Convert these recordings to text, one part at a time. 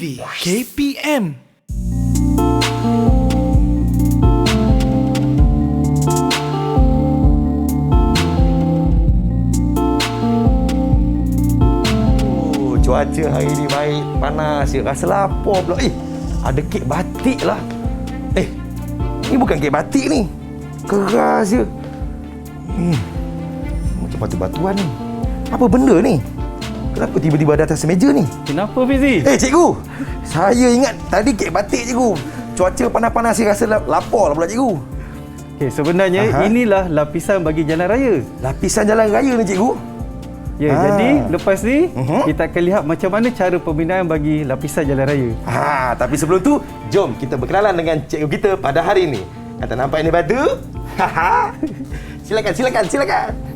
TV KPM. Cuaca hari ni baik, panas je, rasa lapar pula. Ada kek batik lah. Ni bukan kek batik ni. Keras je. Macam batu-batuan ni. Apa benda ni? Kenapa tiba-tiba ada atas meja ni? Kenapa Fizi? Cikgu, saya ingat tadi kek batik cikgu. Cuaca panas-panas saya rasa lapar lah pula cikgu. Sebenarnya inilah lapisan bagi jalan raya. Lapisan jalan raya ni cikgu? Jadi lepas ni kita akan lihat macam mana cara pembinaan bagi lapisan jalan raya. Tapi sebelum tu, jom kita berkenalan dengan cikgu kita pada hari ini. Kata nampak ini batu? Silakan.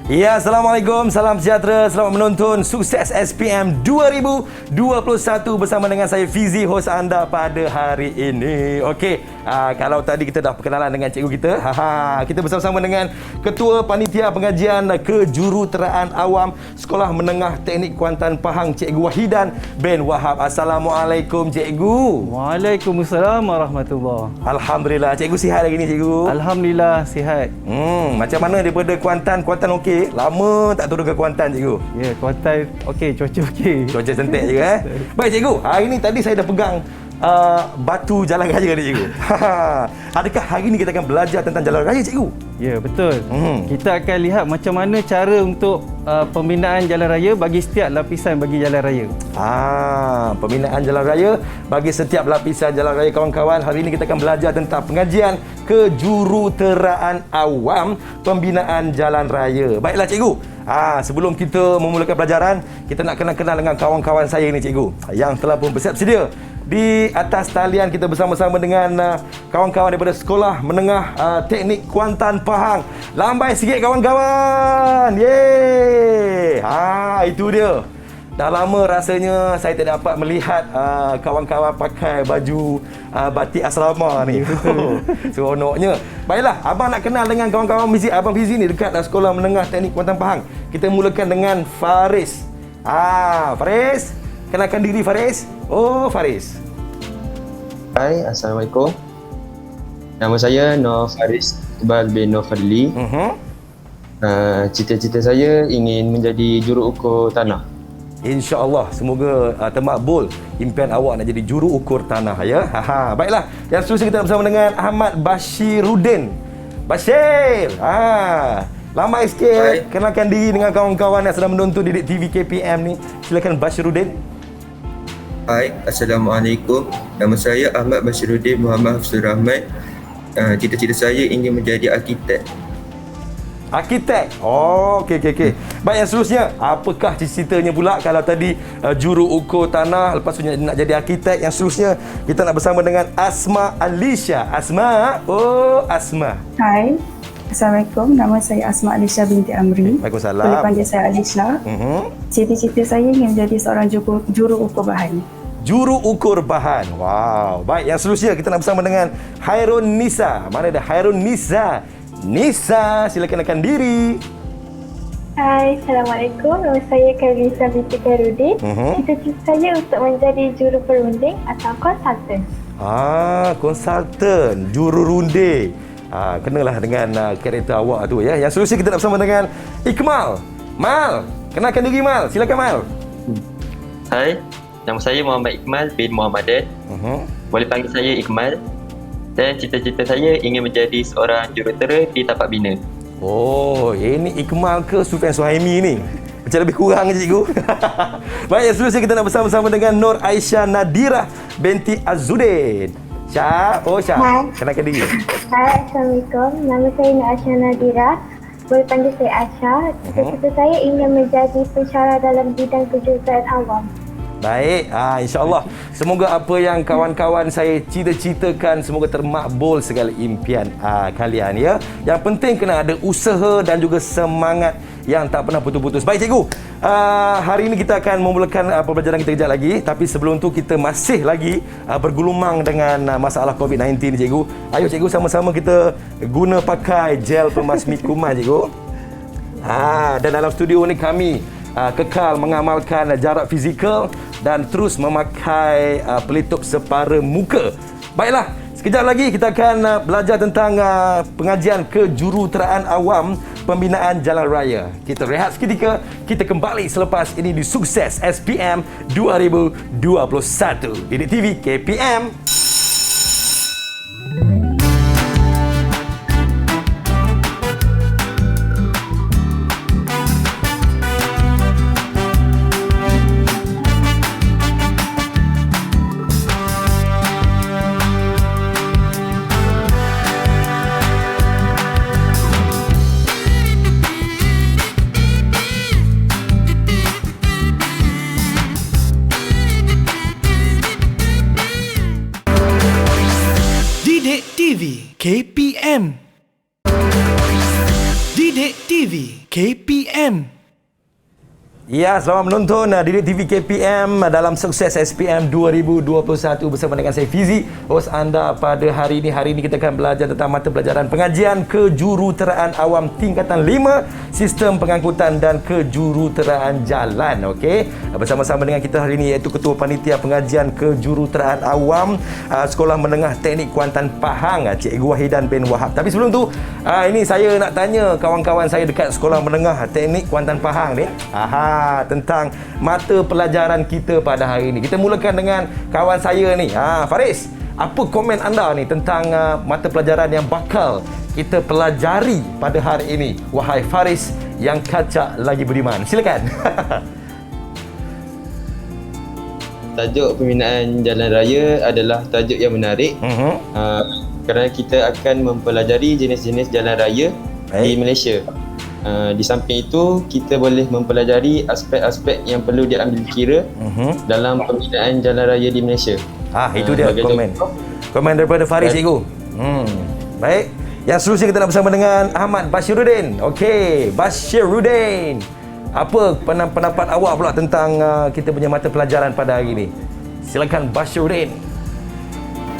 Ya, Assalamualaikum, salam sejahtera, selamat menonton Sukses SPM 2021 bersama dengan saya Fizi, hos anda pada hari ini. Okey, kalau tadi kita dah perkenalan dengan cikgu kita, kita bersama-sama dengan Ketua Panitia Pengajian Kejuruteraan Awam Sekolah Menengah Teknik Kuantan Pahang, Cikgu Wahidan bin Wahab. Assalamualaikum cikgu. Waalaikumsalam warahmatullahi. Alhamdulillah, cikgu sihat hari ni cikgu? Alhamdulillah sihat. Macam mana daripada Kuantan okey? Lama tak turun ke Kuantan cikgu? Ya, Kuantan okey, cuaca okey. Cuaca cantik je Baik cikgu, hari ni tadi saya dah pegang batu jalan raya ni cikgu. Adakah hari ni kita akan belajar tentang jalan raya cikgu? Ya, betul. Kita akan lihat macam mana cara untuk pembinaan jalan raya bagi setiap lapisan bagi jalan raya. Pembinaan jalan raya bagi setiap lapisan jalan raya kawan-kawan. Hari ini kita akan belajar tentang pengajian kejuruteraan awam pembinaan jalan raya. Baiklah cikgu. Sebelum kita memulakan pelajaran, kita nak kenal-kenal dengan kawan-kawan saya ni cikgu yang telah pun bersiap sedia. Di atas talian kita bersama-sama dengan kawan-kawan daripada Sekolah Menengah Teknik Kuantan Pahang. Lambai sikit kawan-kawan. Yeay. Itu dia. Dah lama rasanya saya tak dapat melihat kawan-kawan pakai baju batik asrama ni. Seronoknya. Baiklah, abang nak kenal dengan kawan-kawan Abang Fizi ni dekat Sekolah Menengah Teknik Kuantan Pahang. Kita mulakan dengan Faris. Faris, kenalkan diri Faris. Faris. Hai, Assalamualaikum. Nama saya Nur Faris Iqbal bin Nur Fadli. Cita-cita saya ingin menjadi juruukur tanah. InsyaAllah, semoga termakbul impian awak nak jadi juru ukur tanah ya. Baiklah, yang seterusnya kita bersama dengan Ahmad Bashiruddin. Bashir. Lambai sikit. Hai. Kenalkan diri dengan kawan-kawan yang sedang menonton Didik TV KPM ni. Silakan Bashiruddin. Hai, Assalamualaikum. Nama saya Ahmad Bashiruddin Muhammad Hafsur Rahmat. Cita-cita saya ingin menjadi arkitek. Arkitek. Okey. Baik, yang seterusnya, apakah cita-citanya pula kalau tadi juru ukur tanah, lepas tu nak jadi arkitek. Yang seterusnya kita nak bersama dengan Asma Alisha. Asma. Asma. Hai, Assalamualaikum. Nama saya Asma Alisha binti Amri. Waalaikumsalam. Boleh panggil saya Alisha. Cita-cita saya ingin menjadi seorang juru ukur bahan. Juru ukur bahan. Wow. Baik, yang seterusnya kita nak bersama dengan Hairun Nisa. Mana ada Hairun Nisa? Nisa, silakan kenalkan diri. Hai, Assalamualaikum. Nama saya Karisa binti Karudin. Cita-cita saya untuk menjadi juru perunding atau konsultan. Konsultan, juru runding. Kenalah dengan karakter awak tu ya. Yang seterusnya kita nak bersama dengan Ikmal. Mal, kenalkan diri Mal. Silakan Mal. Hai, nama saya Muhammad Iqmal bin Muhammadan. Boleh panggil saya Iqmal. Dan cita-cita saya ingin menjadi seorang jurutera di tapak bina. Ini Ikmal ke Sufian Suhaimi ni? Macam lebih kurang je cikgu. Baik, yang seterusnya kita nak bersama-sama dengan Nur Aisyah Nadirah binti Azudin. Syah. Hai. Kenalkan diri. Hai, Assalamualaikum. Nama saya Nur Aisyah Nadirah. Boleh panggil saya Aisyah. Cita-cita saya ingin menjadi pensyarah dalam bidang kejuruteraan awam. Baik, insya-Allah semoga apa yang kawan-kawan saya cita-citakan semoga termakbul segala impian kalian ya. Yang penting kena ada usaha dan juga semangat yang tak pernah putus-putus. Baik cikgu, hari ini kita akan memulakan pembelajaran kita kejap lagi, tapi sebelum tu kita masih lagi bergulumang dengan masalah COVID-19 ni cikgu. Ayo cikgu sama-sama kita guna pakai gel pemasmi kuman cikgu. Dan dalam studio ni kami kekal mengamalkan jarak fizikal dan terus memakai pelitup separa muka. Baiklah, sekejap lagi kita akan belajar tentang pengajian kejuruteraan awam pembinaan jalan raya. Kita rehat seketika, kita kembali selepas ini di Sukses SPM 2021. Didik TV KPM. Didik TV KPM. Didik TV KPM. Ya, selamat menonton Didik TV KPM dalam Sukses SPM 2021 bersama dengan saya Fizi, host anda pada hari ini. Hari ini kita akan belajar tentang mata pelajaran pengajian kejuruteraan awam tingkatan 5, sistem pengangkutan dan kejuruteraan jalan. Okey, bersama-sama dengan kita hari ini iaitu Ketua Panitia Pengajian Kejuruteraan Awam Sekolah Menengah Teknik Kuantan Pahang, Cikgu Wahidan bin Wahab. Tapi sebelum tu, ini saya nak tanya kawan-kawan saya dekat Sekolah Menengah Teknik Kuantan Pahang ni. Tentang mata pelajaran kita pada hari ini. Kita mulakan dengan kawan saya ni. Faris, apa komen anda ni tentang mata pelajaran yang bakal kita pelajari pada hari ini? Wahai Faris yang kacak lagi beriman. Silakan. Tajuk pembinaan jalan raya adalah tajuk yang menarik kerana kita akan mempelajari jenis-jenis jalan raya di Malaysia. Di samping itu, kita boleh mempelajari aspek-aspek yang perlu diambil kira dalam pembinaan jalan raya di Malaysia. Itu dia komen. Komen daripada Faris, cikgu. Baik. Yang seterusnya kita nak bersama dengan Ahmad Bashiruddin. Okey, Bashiruddin. Apa pendapat awak pula tentang kita punya mata pelajaran pada hari ini? Silakan Bashiruddin.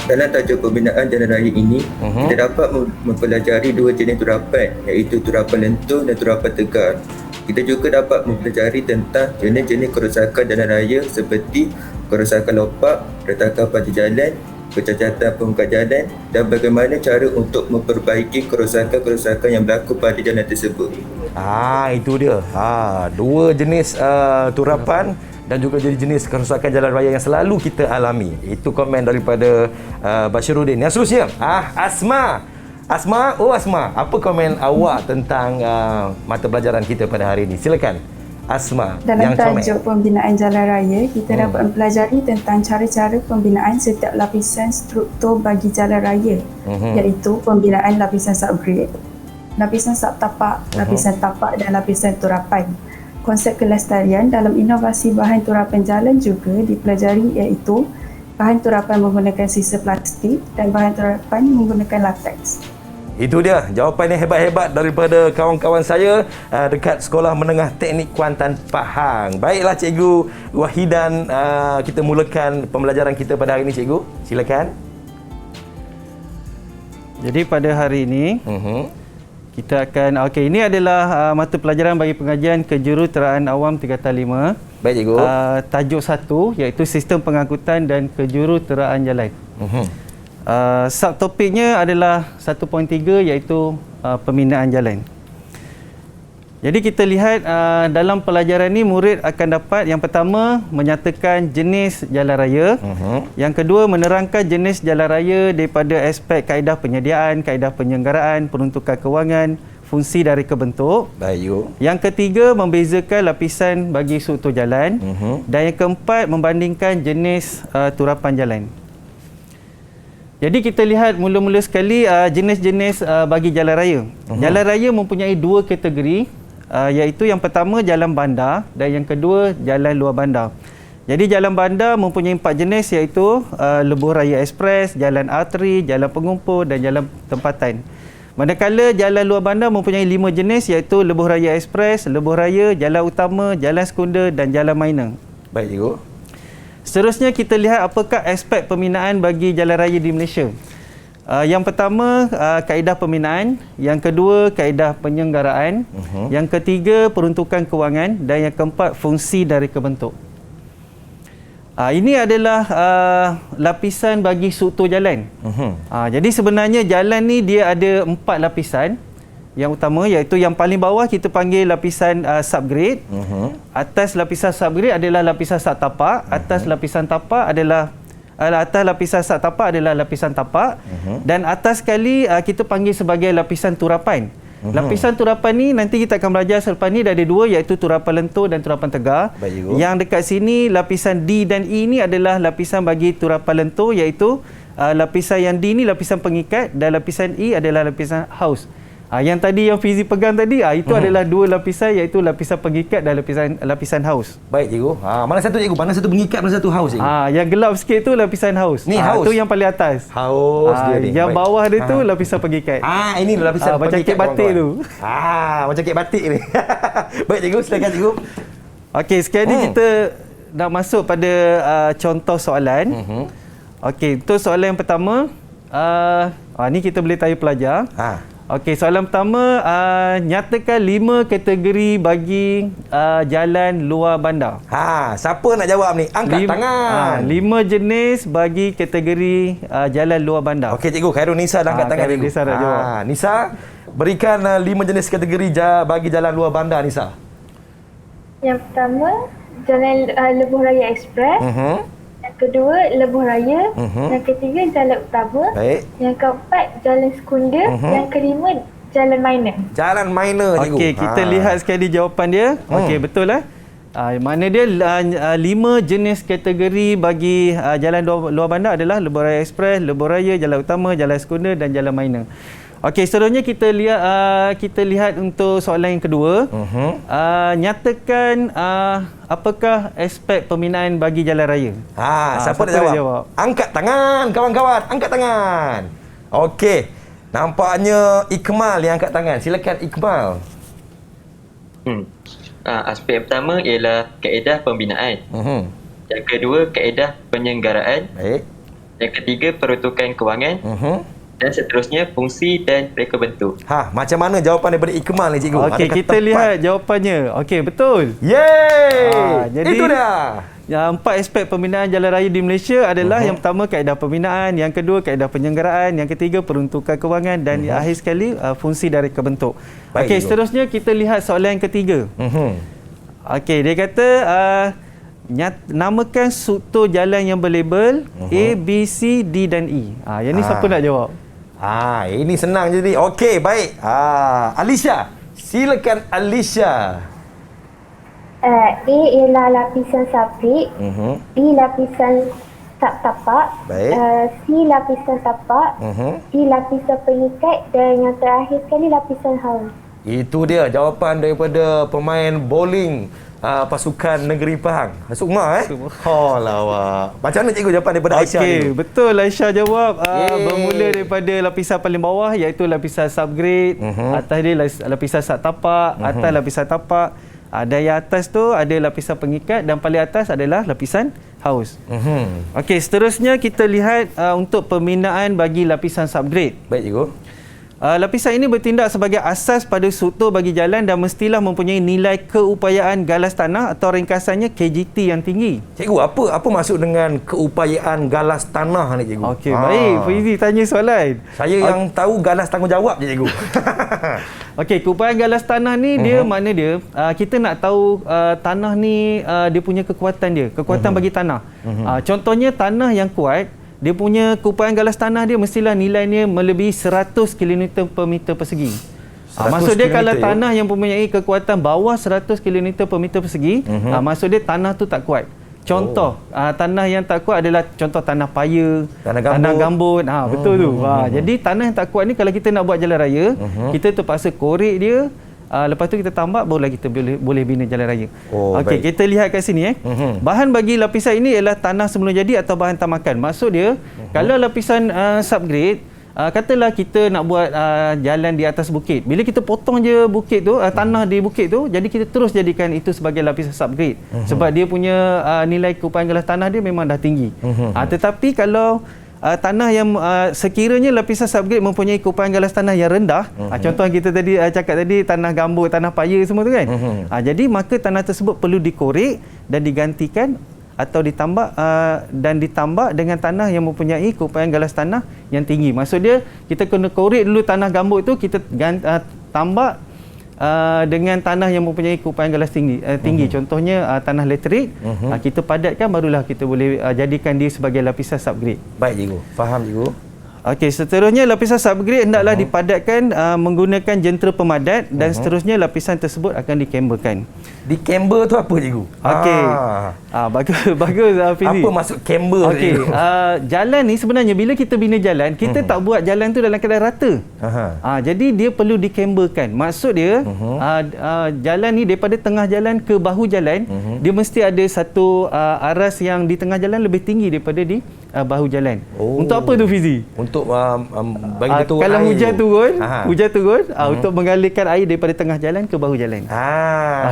Dalam tajuk pembinaan jalan raya ini, kita dapat mempelajari dua jenis turapan, iaitu turapan lentur dan turapan tegar. Kita juga dapat mempelajari tentang jenis-jenis kerosakan jalan raya seperti kerosakan lopak, retakan pada jalan, kecacatan permukaan jalan dan bagaimana cara untuk memperbaiki kerosakan-kerosakan yang berlaku pada jalan tersebut. Itu dia. Dua jenis turapan dan juga jenis kerosakan jalan raya yang selalu kita alami. Itu komen daripada Bashiruddin. Yang seterusnya, Asma. Asma, apa komen awak tentang mata pelajaran kita pada hari ini? Silakan, Asma. Dalam yang tajuk pembinaan jalan raya, kita dapat mempelajari tentang cara-cara pembinaan setiap lapisan struktur bagi jalan raya, iaitu pembinaan lapisan subgrade, lapisan subtapak, lapisan tapak dan lapisan turapan. Konsep kelestarian dalam inovasi bahan turapan jalan juga dipelajari, iaitu bahan turapan menggunakan sisa plastik dan bahan turapan menggunakan latex. Itu dia jawapan yang hebat-hebat daripada kawan-kawan saya dekat Sekolah Menengah Teknik Kuantan Pahang. Baiklah Cikgu Wahidan, kita mulakan pembelajaran kita pada hari ini, Cikgu. Silakan. Jadi pada hari ini kita akan, ini adalah mata pelajaran bagi pengajian kejuruteraan awam tingkatan 5. Baik Cikgu. Tajuk 1 iaitu sistem pengangkutan dan kejuruteraan jalan. Subtopiknya adalah 1.3 iaitu pembinaan jalan. Jadi kita lihat dalam pelajaran ini murid akan dapat yang pertama menyatakan jenis jalan raya, yang kedua menerangkan jenis jalan raya daripada aspek kaedah penyediaan, kaedah penyelenggaraan, peruntukan kewangan, fungsi dari kebentuk. Baik. Yang ketiga membezakan lapisan bagi struktur jalan, dan yang keempat membandingkan jenis turapan jalan. Jadi kita lihat mula-mula sekali jenis-jenis bagi jalan raya. Jalan raya mempunyai dua kategori, iaitu yang pertama jalan bandar dan yang kedua jalan luar bandar. Jadi jalan bandar mempunyai 4 jenis iaitu Lebuh Raya Express, Jalan Arteri, Jalan Pengumpul dan Jalan Tempatan. Manakala jalan luar bandar mempunyai 5 jenis iaitu Lebuh Raya Express, Lebuh Raya, Jalan Utama, Jalan Sekunder dan Jalan Minor. Baik cikgu. Seterusnya kita lihat apakah aspek pembinaan bagi jalan raya di Malaysia. Yang pertama, kaedah pembinaan. Yang kedua, kaedah penyelenggaraan. Yang ketiga, peruntukan kewangan. Dan yang keempat, fungsi dari kebentuk. Ini adalah lapisan bagi struktur jalan. Jadi sebenarnya jalan ni dia ada 4 lapisan. Yang utama iaitu yang paling bawah kita panggil lapisan subgrade. Atas lapisan subgrade adalah lapisan sat tapak. Atas lapisan tapak adalah atas lapisan sat tapak adalah lapisan tapak. Dan atas sekali kita panggil sebagai lapisan turapan. Lapisan turapan ni nanti kita akan belajar selepas ni, dah ada 2 iaitu turapan lentur dan turapan tegar. Yang dekat sini lapisan D dan E ni adalah lapisan bagi turapan lentur iaitu lapisan yang D ni lapisan pengikat dan lapisan E adalah lapisan house. Yang tadi yang Fizi pegang tadi itu adalah 2 lapisan iaitu lapisan pengikat dan lapisan house. Baik cikgu. Mana satu cikgu? Mana satu pengikat, mana satu house cikgu? Yang gelap sikit tu lapisan house. Ni house. Tu yang paling atas. House dia ni. Yang bawah dia tu lapisan pengikat. Ini lapisan macam pengikat kek batik tu. Macam kek batik ni. Baik cikgu, silakan cikgu. Okey, sekarang ni kita nak masuk pada contoh soalan. Okey, untuk soalan yang pertama, ni kita boleh tanya pelajar. Okey, soalan pertama, nyatakan 5 kategori bagi jalan luar bandar. Siapa nak jawab ni? Angkat tangan. 5 jenis bagi kategori jalan luar bandar. Okey cikgu, Khairul Nisa dah angkat tangan cikgu. Nisa nak jawab. Nisa, berikan 5 jenis kategori bagi jalan luar bandar Nisa. Yang pertama, Jalan Lebuh Raya Express. Yang kedua, Lebuh Raya. Yang ketiga, Jalan Utama. Baik. Yang keempat, Jalan Sekunder. Yang kelima, Jalan Minor. Jalan Minor cikgu. Okey, kita lihat sekali jawapan dia. Okey, betul lah. Mana dia 5 jenis kategori bagi jalan luar bandar adalah Lebuh Raya Express, Lebuh Raya, Jalan Utama, Jalan Sekunder dan Jalan Minor. Okey, seterusnya kita lihat untuk soalan yang kedua. Nyatakan apakah aspek pembinaan bagi jalan raya. Siapa nak jawab? Angkat tangan kawan-kawan, angkat tangan. Okey. Nampaknya Ikmal yang angkat tangan. Silakan Ikmal. Aspek pertama ialah kaedah pembinaan. Yang kedua, kaedah penyelenggaraan. Baik. Yang ketiga, peruntukan kewangan. Dan seterusnya, fungsi dan reka bentuk. Macam mana jawapan daripada Ikmal ni cikgu? Okey, kita lihat jawapannya. Okey, betul. Yeay! Jadi, itu dah. Yang 4 aspek pembinaan jalan raya di Malaysia adalah yang pertama kaedah pembinaan, yang kedua kaedah penyelenggaraan, yang ketiga peruntukan kewangan dan yang akhir sekali fungsi dan reka bentuk. Okey, seterusnya kita lihat soalan yang ketiga. Okey, dia kata namakan struktur jalan yang berlabel A, B, C, D dan E. Yang ni siapa nak jawab? Ini senang jadi. Okey, baik. Alicia. Silakan Alicia. A ialah lapisan subgrade. B lapisan sat tapak. C lapisan tapak. D lapisan pengikat dan yang terakhir sekali lapisan house. Itu dia jawapan daripada pemain bowling pasukan Negeri Pahang. Sukma lawak. Macam mana cikgu jawapan daripada Aisyah ni? Okey, betul Aisyah jawab. Bermula daripada lapisan paling bawah iaitu lapisan subgrade, atas dia lapisan sat tapak, atas lapisan tapak, dan yang atas tu ada lapisan pengikat dan paling atas adalah lapisan house. Okey, seterusnya kita lihat untuk pembinaan bagi lapisan subgrade. Baik cikgu. Lapisan ini bertindak sebagai asas pada struktur bagi jalan dan mestilah mempunyai nilai keupayaan galas tanah atau ringkasannya KGT yang tinggi. Cikgu, apa maksud dengan keupayaan galas tanah ni cikgu? Okey, baik. Fizi tanya soalan. Saya yang tahu galas tanggungjawab je cikgu. Okey, keupayaan galas tanah ni dia makna dia kita nak tahu tanah ni dia punya kekuatan dia, kekuatan bagi tanah. Contohnya tanah yang kuat, dia punya keupayaan galas tanah dia mestilah nilainya melebihi 100 km per meter persegi. Maksud dia kalau tanah yang mempunyai kekuatan bawah 100 km per meter persegi, maksud dia tanah tu tak kuat. Contoh, tanah yang tak kuat adalah contoh tanah paya, tanah gambut. Betul tu. Jadi tanah yang tak kuat ni kalau kita nak buat jalan raya, kita terpaksa korek dia Lepas tu kita tambak, barulah kita boleh bina jalan raya. Baik. Kita lihat kat sini. Bahan bagi lapisan ini ialah tanah sebelum jadi atau bahan tamakan. Maksud dia, kalau lapisan subgrade, katalah kita nak buat jalan di atas bukit. Bila kita potong je bukit tu, tanah di bukit tu, jadi kita terus jadikan itu sebagai lapisan subgrade. Sebab dia punya nilai keupayaan galas tanah dia memang dah tinggi. Tetapi kalau tanah yang sekiranya lapisan subgrade mempunyai keupayaan galas tanah yang rendah, contoh yang kita tadi cakap tadi, tanah gambut, tanah paya semua tu kan. Jadi maka tanah tersebut perlu dikorek dan digantikan atau ditambak dengan tanah yang mempunyai keupayaan galas tanah yang tinggi. Maksud dia, kita kena korek dulu tanah gambut tu, kita tambak dengan tanah yang mempunyai keupayaan galas tinggi. Contohnya tanah laterit, kita padatkan, barulah kita boleh jadikan dia sebagai lapisan subgrade. Baik cikgu, faham cikgu. Okey, seterusnya lapisan subgrade hendaklah dipadatkan menggunakan jentera pemadat dan seterusnya lapisan tersebut akan dikemberkan. Dikember tu apa cikgu? Okey. Bagus Fizi. Apa maksud camber Okey, cikgu? jalan ni sebenarnya bila kita bina jalan, kita tak buat jalan tu dalam keadaan rata. Jadi dia perlu dikemberkan. Maksud dia, jalan ni daripada tengah jalan ke bahu jalan, dia mesti ada satu aras yang di tengah jalan lebih tinggi daripada di bahu jalan. Untuk apa tu Fizi? Untuk bagi dia turun kalau air. hujan turun untuk mengalirkan air daripada tengah jalan ke bahu jalan.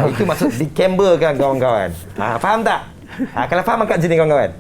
Itu maksud dikemberkan kawan-kawan. Faham tak? Kalau faham angkat sini kawan-kawan.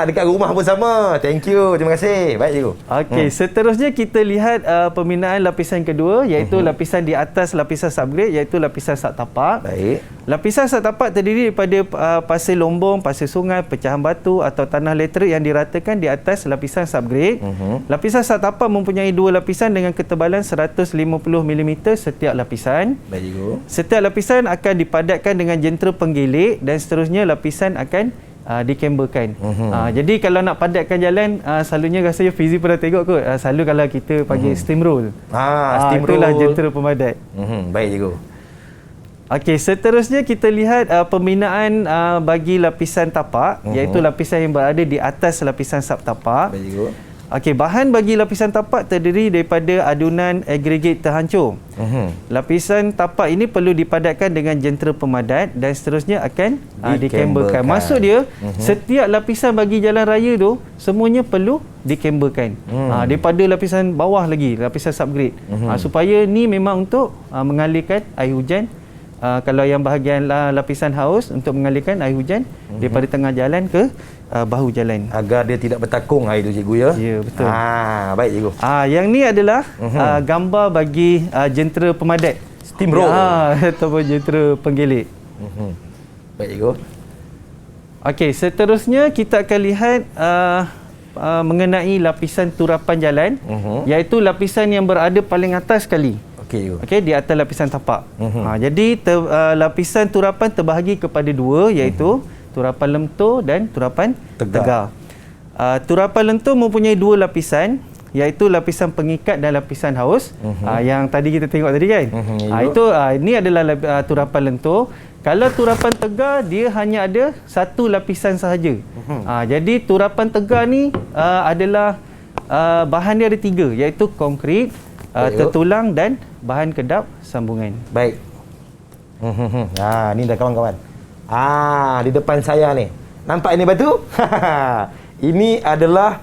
Dekat rumah pun sama. Thank you. Terima kasih. Baik cikgu. Okey, seterusnya kita lihat pembinaan lapisan kedua, iaitu lapisan di atas lapisan subgrade, iaitu lapisan sak tapak. Baik. Lapisan sak tapak terdiri daripada pasir lombong, pasir sungai, pecahan batu atau tanah laterit yang diratakan di atas lapisan subgrade. Lapisan sak tapak mempunyai dua lapisan dengan ketebalan 150 mm setiap lapisan. Baik cikgu. Setiap lapisan akan dipadatkan dengan jentera penggilik dan seterusnya lapisan akan dikemberkan. Jadi kalau nak padatkan jalan, selalunya rasanya Fizi pernah tengok kot, selalu kalau kita panggil steam roll. Steam roll. Itulah jentera pemadat. Baik cikgu. Okey, seterusnya kita lihat pembinaan bagi lapisan tapak, iaitu lapisan yang berada di atas lapisan subtapak. Baik cikgu. Okey, bahan bagi lapisan tapak terdiri daripada adunan agregat terhancur. Lapisan tapak ini perlu dipadatkan dengan jentera pemadat dan seterusnya akan dikemberkan. Maksud dia, setiap lapisan bagi jalan raya tu semuanya perlu dikemberkan. Daripada lapisan bawah lagi, lapisan subgrade. Supaya ni memang untuk mengalirkan air hujan. Kalau yang bahagian lapisan haus, untuk mengalirkan air hujan daripada tengah jalan ke bahu jalan. Agar dia tidak bertakung air tu cikgu ya? Ya, betul. Baik cikgu. Yang ni adalah gambar bagi jentera pemadat. Steam roll. Ataupun jentera penggilik. Baik cikgu. Okey, seterusnya kita akan lihat mengenai lapisan turapan jalan, iaitu lapisan yang berada paling atas sekali. Okey, di atas lapisan tapak. Jadi lapisan turapan terbahagi kepada dua, iaitu turapan lentur dan turapan tegar. Turapan lentur mempunyai dua lapisan, iaitu lapisan pengikat dan lapisan haus. Yang tadi kita tengok tadi kan. Ini adalah turapan lentur. Kalau turapan tegar, dia hanya ada satu lapisan sahaja. Jadi turapan tegar ni adalah bahan dia ada tiga, iaitu konkrit, tertulang dan bahan kedap sambungan. Baik. Ni dah kawan-kawan. Di depan saya ni. Nampak ini batu? Ini adalah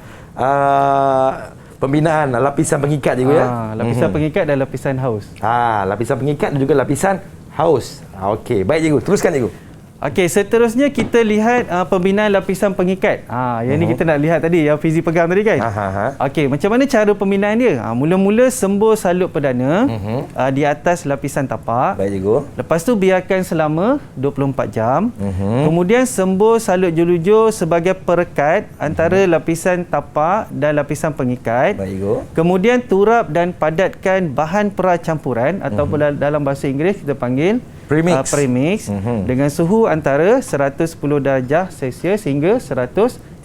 pembinaan lapisan pengikat cikgu ya. Lapisan pengikat dan lapisan haus. Lapisan pengikat dan juga lapisan haus. Okey, baik cikgu. Teruskan cikgu. Okey, seterusnya kita lihat pembinaan lapisan pengikat. Yang ni kita nak lihat tadi, yang Fizi pegang tadi kan. Okey, macam mana cara pembinaan dia? Mula-mula sembur salut perdana di atas lapisan tapak. Baik cikgu. Lepas tu biarkan selama 24 jam. Kemudian sembur salut jujur sebagai perekat antara lapisan tapak dan lapisan pengikat. Baik cikgu. Kemudian turap dan padatkan bahan peracampuran ataupun dalam bahasa Inggeris kita panggil premix dengan suhu antara 110 darjah Celsius hingga 135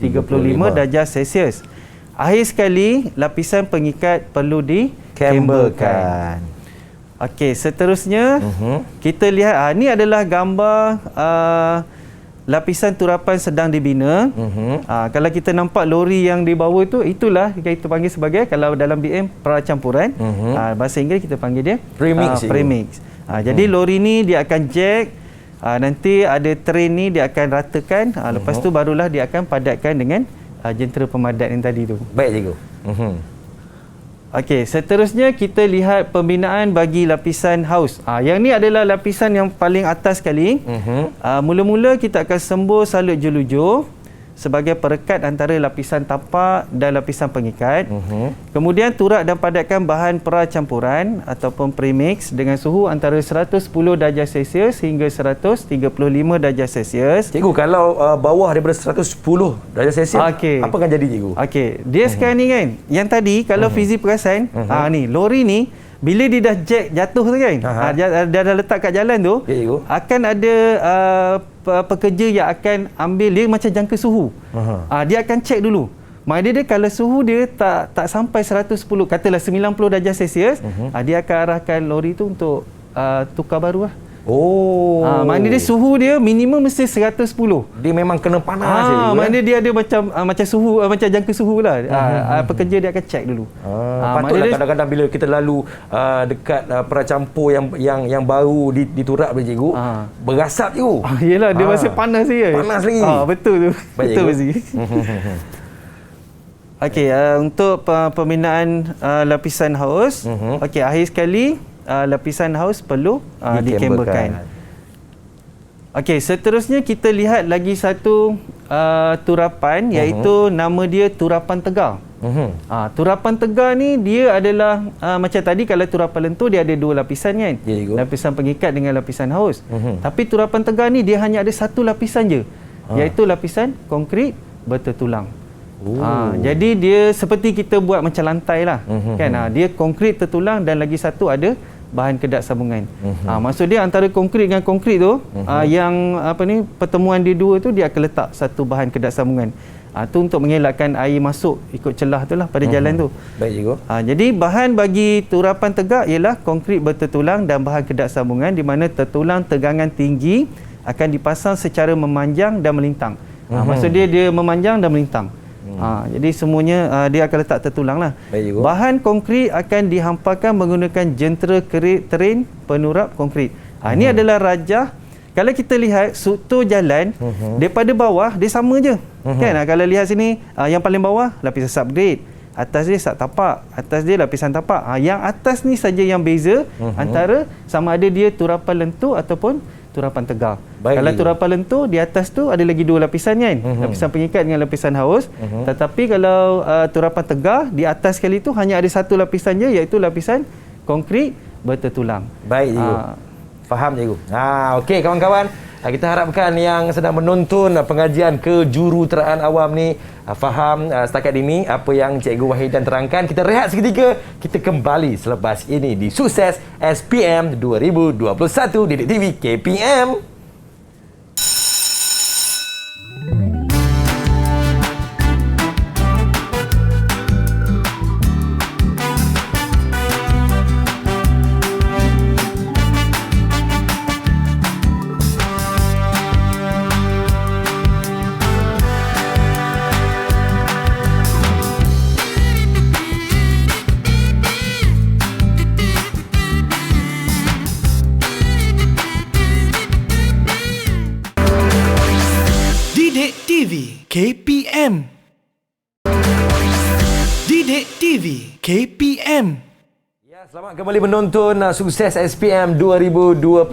darjah Celsius. Akhir sekali, lapisan pengikat perlu dikemberkan. Okey, seterusnya kita lihat ni adalah gambar lapisan turapan sedang dibina. Kalau kita nampak lori yang di bawah tu, itulah kita panggil sebagai, kalau dalam BM, pracampuran. Bahasa Inggeris kita panggil dia premix. Premix. Jadi lori ni dia akan jack, nanti ada train ni dia akan ratakan, lepas tu barulah dia akan padatkan dengan jentera pemadat yang tadi tu. Baik cikgu. Okey, seterusnya kita lihat pembinaan bagi lapisan haus. Yang ni adalah lapisan yang paling atas sekali. Mula-mula kita akan sembur salut jelujur sebagai perekat antara lapisan tapak dan lapisan pengikat. Kemudian turak dan padatkan bahan pracampuran ataupun premix dengan suhu antara 110 darjah Celsius hingga 135 darjah Celsius. Cikgu, kalau bawah daripada 110 darjah Celsius, apa akan jadi cikgu? Okey, dia sekarang ni kan, yang tadi kalau Fizi perasan, ni lori ni bila dia dah jack jatuh tu kan, dia dah letak kat jalan tu, akan ada pekerja yang akan ambil dia macam jangka suhu. Dia akan check dulu. Maknanya dia kalau suhu dia tak sampai 110, katalah 90 darjah Celsius, dia akan arahkan lori tu untuk tukar baru lah. Maknanya dia suhu dia minimum mesti 110. Dia memang kena panas je. Maknanya dia ada macam suhu, macam jangka suhu lah. Pekerja dia akan check dulu. Patutlah kadang-kadang bila kita lalu dekat peracampur yang baru diturap boleh cikgu, berasap cikgu. Yelah, dia masih panas je. Panas lagi. Betul tu. Baik, betul Fizi. Okey, untuk pembinaan lapisan haus, okey, akhir sekali lapisan haus perlu dikemberkan. Okey, seterusnya kita lihat lagi satu turapan, iaitu nama dia turapan tegar. Turapan tegar ni dia adalah macam tadi, kalau turapan lentur dia ada dua lapisan kan, lapisan pengikat dengan lapisan haus. Tapi turapan tegar ni dia hanya ada satu lapisan je, iaitu lapisan konkrit bertertulang. Jadi dia seperti kita buat macam lantai lah, kan? Dia konkrit tertulang dan lagi satu ada bahan kedat sambungan. Maksud dia antara konkrit dengan konkrit tu, yang pertemuan dia dua tu, dia akan letak satu bahan kedat sambungan. Tu untuk mengelakkan air masuk ikut celah tu lah pada jalan tu. Baik cikgu. Jadi bahan bagi turapan tegak ialah konkrit bertertulang dan bahan kedat sambungan, di mana tertulang tegangan tinggi akan dipasang secara memanjang dan melintang. Maksud dia memanjang dan melintang. Jadi semuanya dia akan letak tertulang lah. Bahan konkrit akan dihampakan menggunakan jentera kerit terin penurap konkrit. Ini adalah rajah. Kalau kita lihat struktur jalan, daripada bawah dia sama je. Kan? Kalau lihat sini, yang paling bawah lapisan subgrade, atas dia sub tapak, atas dia lapisan tapak. Yang atas ni saja yang beza antara sama ada dia turapan lentur ataupun turapan tegar. Kalau turapan lentur, di atas tu ada lagi dua lapisan kan, lapisan pengikat dengan lapisan haus. Tetapi kalau turapan tegar, di atas sekali tu hanya ada satu lapisan je, iaitu lapisan konkrit bertertulang. Baik cikgu. Faham cikgu. Okey kawan-kawan, kita harapkan yang sedang menonton pengajian kejuruteraan awam ni faham setakat ini apa yang Cikgu Wahidan terangkan. Kita rehat seketika, kita kembali selepas ini di Sukses SPM 2021 Didik TV KPM. KPM. Didik TV KPM. Ya, selamat kembali menonton Sukses SPM 2021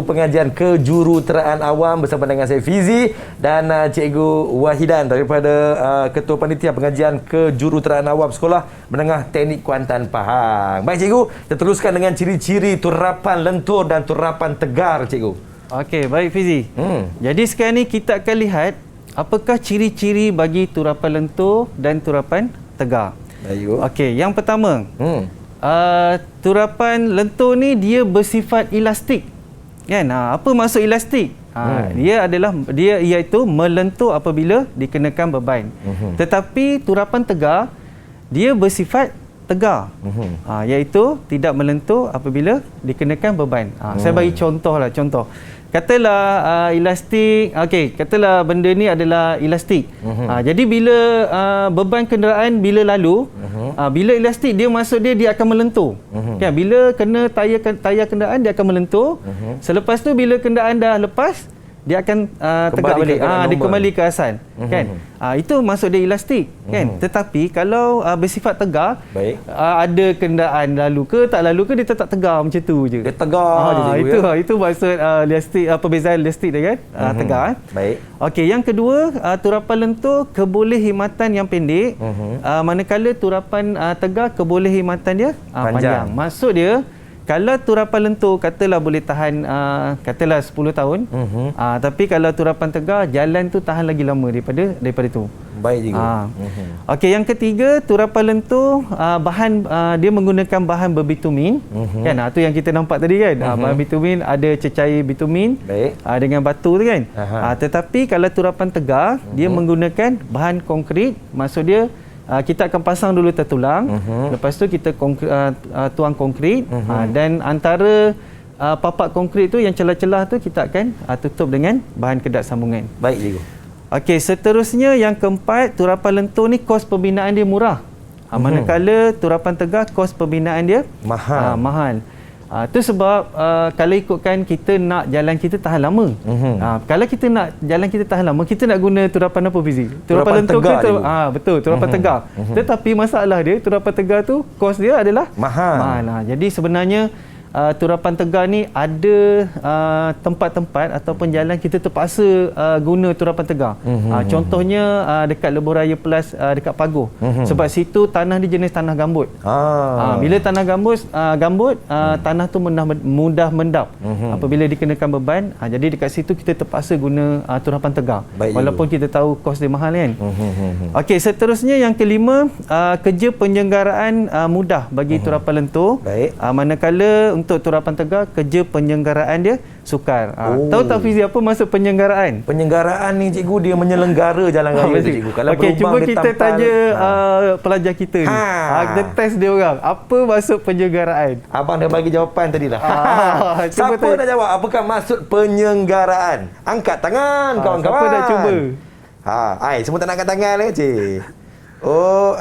pengajian kejuruteraan awam bersama dengan saya Fizi dan Cikgu Wahidan daripada Ketua Panitia Pengajian Kejuruteraan Awam Sekolah Menengah Teknik Kuantan Pahang. Baik cikgu, kita teruskan dengan ciri-ciri turapan lentur dan turapan tegar cikgu. Okey, baik Fizi. Jadi sekarang ni kita akan lihat apakah ciri-ciri bagi turapan lentur dan turapan tegar. Baik. Okey, yang pertama, turapan lentur ni dia bersifat elastik. Kan? Apa maksud elastik? Dia iaitu melentur apabila dikenakan beban. Tetapi turapan tegar dia bersifat tegar. Iaitu tidak melentur apabila dikenakan beban. Saya bagi contoh. Katalah elastik, katalah benda ni adalah elastik. Jadi bila beban kenderaan bila lalu, bila elastik dia masuk dia akan melentur. Kan, bila kena tayar kenderaan dia akan melentur. Selepas tu bila kenderaan dah lepas, dia akan tegak balik. Dia kembali ke asal. Kan? Itu maksud dia elastik. Kan? Tetapi kalau bersifat tegar, ada kenderaan lalu ke tak lalu ke, dia tetap tegar macam tu je. Dia tegar je. Itu maksud elastik, perbezaan elastik dia kan. Tegar. Baik. Okey, yang kedua, turapan lentur kebolekhematan yang pendek. Manakala turapan tegar kebolekhematan dia panjang. Maksud dia, kalau turapan lentur katalah boleh tahan katalah 10 tahun, tapi kalau turapan tegar jalan tu tahan lagi lama daripada tu. Baik juga. Okey, yang ketiga, turapan lentur bahan dia menggunakan bahan berbitumin. Kan, tu yang kita nampak tadi kan. Bahan bitumin, ada cecair bitumin dengan batu tu kan. Tetapi kalau turapan tegar, dia menggunakan bahan konkrit. Maksud dia kita akan pasang dulu tertulang, lepas tu kita tuang konkrit, dan antara papak konkrit tu yang celah-celah tu kita akan tutup dengan bahan kedat sambungan. Baik cikgu. Okey, seterusnya yang keempat, turapan lentur ni kos pembinaan dia murah. Manakala turapan tegar kos pembinaan dia mahal. Itu sebab kalau ikutkan kita nak jalan kita tahan lama. Kalau kita nak jalan kita tahan lama, kita nak guna turapan apa Fizi? Turapan lentur ke? Betul, turapan tegar. Tetapi masalah dia, turapan tegar tu kos dia adalah mahal. Jadi sebenarnya turapan tegar ni ada tempat-tempat ataupun jalan kita terpaksa guna turapan tegar. Contohnya dekat Lebuh Raya Plus, dekat Pagoh. Sebab situ tanah dia jenis tanah gambut. Bila tanah gambut, tanah tu mudah mendap apabila dikenakan beban. Jadi dekat situ kita terpaksa guna turapan tegar. Walaupun kita tahu kos dia mahal kan. Okey, seterusnya yang kelima, kerja penyelenggaraan mudah bagi turapan lentur. Manakala untuk turapan tegar, kerja penyelenggaraan dia sukar. Tahu tak Fizi apa maksud penyelenggaraan? Penyelenggaraan ni cikgu, dia menyelenggara jalan raya tu cikgu. Kalau okey, cuba kita tanya pelajar kita ni. Kita test dia orang. Apa maksud penyelenggaraan? Abang dah bagi jawapan tadi dah. Siapa nak jawab apakah maksud penyelenggaraan? Angkat tangan kawan-kawan. Siapa nak cuba? Semua tak nak angkat tangan le, cik.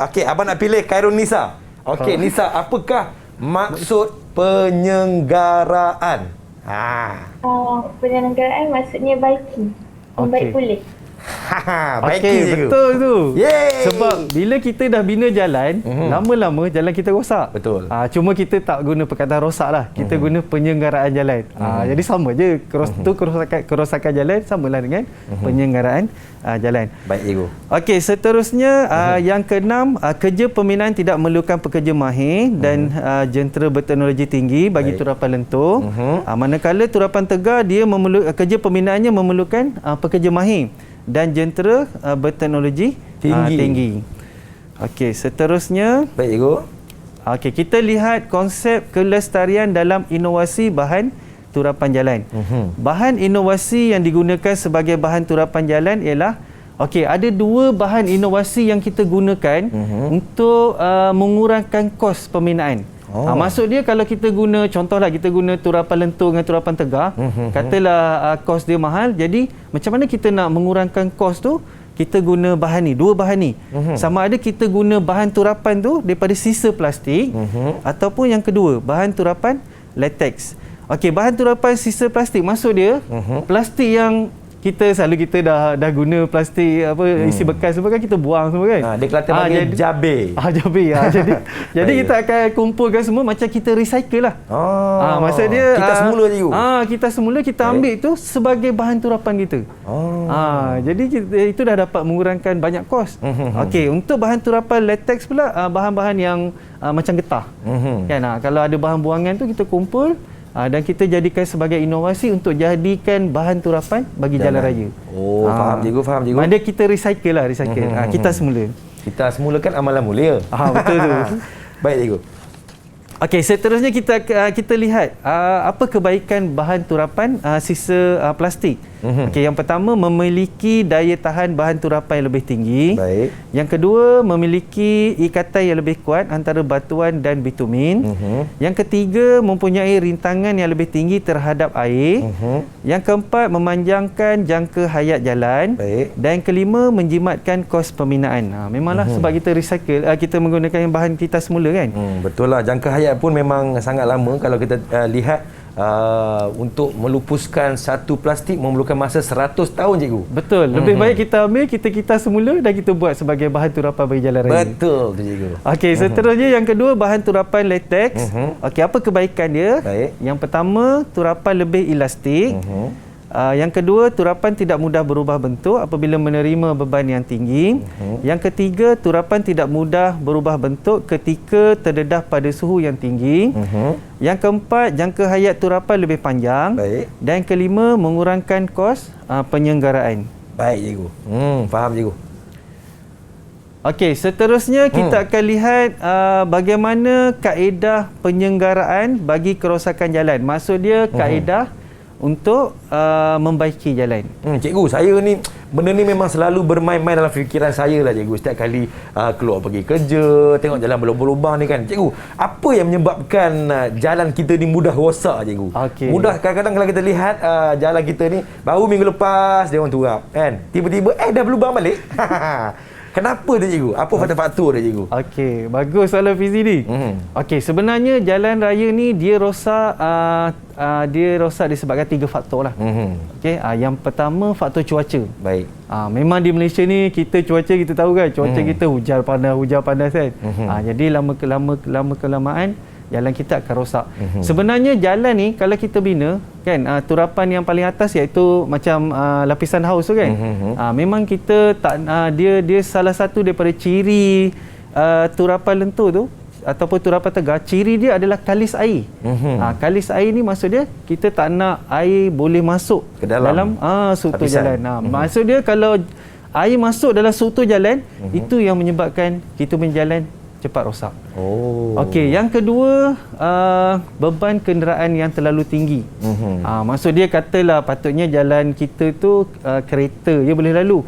Okey, abang nak pilih Khairul Nisa. Okey, Nisa, apakah maksud penyelenggaraan? Penyelenggaraan maksudnya baiki. Membaik pulih. Okey, betul tu. Sebab bila kita dah bina jalan, lama-lama jalan kita rosak. Betul. Cuma kita tak guna perkataan rosak lah. Kita guna penyelenggaraan jalan. Jadi sama je. Kerosakan jalan samalah dengan penyelenggaraan jalan. Baik cikgu. Okey, seterusnya yang keenam, kerja pembinaan tidak memerlukan pekerja mahir dan jentera berteknologi tinggi bagi turapan lentur. Manakala turapan tegar, dia kerja pembinaannya memerlukan pekerja mahir dan jentera berteknologi tinggi. Okey, seterusnya. Baik cikgu. Okey, kita lihat konsep kelestarian dalam inovasi bahan turapan jalan. Bahan inovasi yang digunakan sebagai bahan turapan jalan ialah, okey, ada dua bahan inovasi yang kita gunakan untuk mengurangkan kos pembinaan. Maksud dia kalau kita guna, contohlah kita guna turapan lentur dengan turapan tegar, katalah kos dia mahal, jadi macam mana kita nak mengurangkan kos tu? Kita guna bahan ni, dua bahan ni. Sama ada kita guna bahan turapan tu daripada sisa plastik, ataupun yang kedua, bahan turapan latex. Okey, bahan turapan sisa plastik, maksud dia plastik yang kita dah guna plastik isi bekas semua kan, kita buang semua kan. Dia Kelantan panggil jabe. Jadi kita akan kumpulkan semua macam kita recycle lah. Maksud dia kita semula je. Kita semula kita ambil tu sebagai bahan turapan kita. Jadi itu dah dapat mengurangkan banyak kos. Okey, untuk bahan turapan latex pula, bahan-bahan yang macam getah. Kan, kalau ada bahan buangan tu kita kumpul dan kita jadikan sebagai inovasi untuk jadikan bahan turapan bagi jalan raya. Faham cikgu. Mana kita recycle. Kita semula. Kita semula kan amalan mulia. Betul tu. Baik cikgu. Okey, seterusnya kita lihat apa kebaikan bahan turapan sisa plastik. Okey, yang pertama memiliki daya tahan bahan turapan yang lebih tinggi. Baik. Yang kedua memiliki ikatan yang lebih kuat antara batuan dan bitumin. Yang ketiga mempunyai rintangan yang lebih tinggi terhadap air. Yang keempat memanjangkan jangka hayat jalan. Baik. Dan yang kelima menjimatkan kos pembinaan. Memanglah sebab kita recycle, kita menggunakan bahan kita semula kan. Betul lah, jangka hayat pun memang sangat lama. Kalau kita lihat untuk melupuskan satu plastik memerlukan masa 100 tahun, cikgu. Betul. Lebih baik kita ambil kita semula dan kita buat sebagai bahan turapan bagi jalan raya. Betul tu, cikgu. Okey, seterusnya yang kedua bahan turapan latex. Okey, apa kebaikan dia? Baik. Yang pertama, turapan lebih elastik. Yang kedua, turapan tidak mudah berubah bentuk apabila menerima beban yang tinggi. Yang ketiga, turapan tidak mudah berubah bentuk ketika terdedah pada suhu yang tinggi. Yang keempat, jangka hayat turapan lebih panjang. Baik. Dan yang kelima, mengurangkan kos penyelenggaraan. Baik, cikgu. Faham, cikgu. Okey, seterusnya kita akan lihat bagaimana kaedah penyelenggaraan bagi kerosakan jalan. Maksud dia kaedah untuk membaiki jalan. Cikgu, saya ni benda ni memang selalu bermain-main dalam fikiran saya lah, cikgu. Setiap kali keluar pergi kerja, tengok jalan berlubang-lubang ni kan. Cikgu, apa yang menyebabkan jalan kita ni mudah rosak, cikgu? Okey. Mudah, kadang-kadang kalau kita lihat jalan kita ni baru minggu lepas dia orang turap kan. Tiba-tiba dah berlubang balik. Kenapa dia, cikgu? Apa faktor-faktor dia, cikgu? Okey, bagus soalan Fizi ni. Okey, sebenarnya jalan raya ni dia rosak disebabkan 3 faktor lah. Okey, yang pertama faktor cuaca. Baik. Memang di Malaysia ni cuaca kita tahu kan, cuaca kita hujan panas kan. Jadi lama kelamaan jalan kita akan rosak. Sebenarnya jalan ni kalau kita bina kan, turapan yang paling atas iaitu macam lapisan haus tu kan. Memang kita tak dia salah satu daripada ciri turapan lentur tu ataupun turapan tegar, ciri dia adalah kalis air. Kalis air ni maksud dia kita tak nak air boleh masuk ke dalam struktur jalan. Maksud dia kalau air masuk dalam struktur jalan, itu yang menyebabkan kita punya jalan cepat rosak. Okey, yang kedua beban kenderaan yang terlalu tinggi. Maksud dia katalah patutnya jalan kita tu kereta dia boleh lalu.